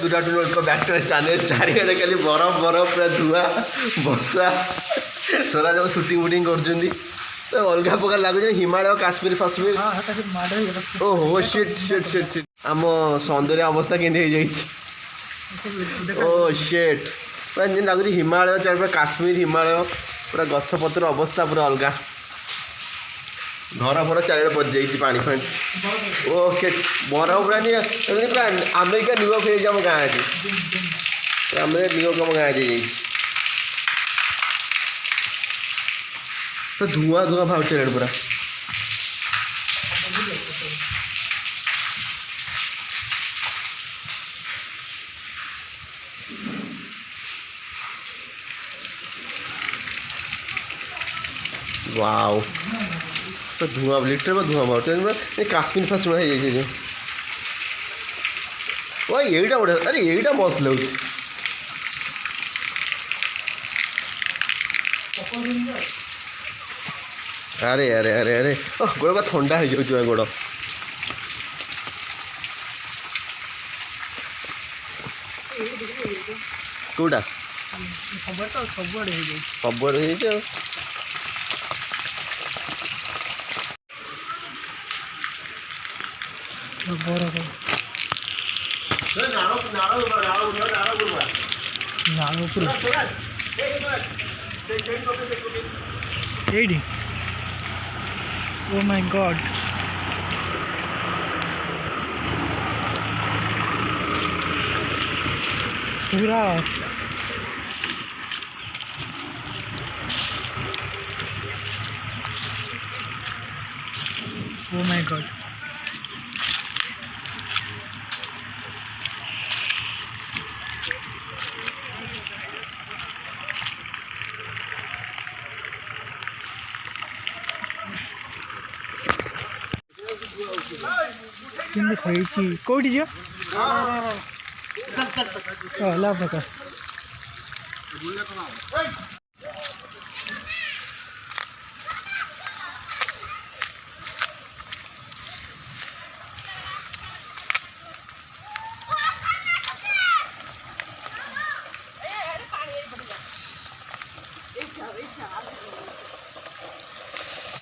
Good back to channel चारिड़े खाली बरफ बरफ पूरा धुआं बर्षा सोरा जो सुटिंग वुटिंग कर तो अलग प्रकार लगुच हिमालय काश्मीर फाश्मीर ओहो शिट शिट शिट शिट आम सौंदर्य अवस्था केंद्र ओ शिट पूरा जेन लगुच हिमालय चार काश्मीर हिमालय पूरा गछपतर अवस्था पूरा अलग घर फर चारिड़े पच जाइए पानी फाणी ओ शिट बरफ पूरा नहीं पूरा अमेरिका न्यूयॉर्क आम गाँव पूरा अमेरिका न्यूयॉर्क आम गाँव जाइए तो धुआं धुआं भाव चारिड़े पूरा वाओ तो धुआं लिटर में धुआं बाहर काश्मीर फाश्मीर है वो यहीटा बढ़िया अरे यहीटा मस्त लगे अरे अरे अरे अरे गोड़ बा ठंडा हो जाए गोड़ कौटा सबुआड़े हो Oh my god. पूरा Oh my god. कौटी जो लाभ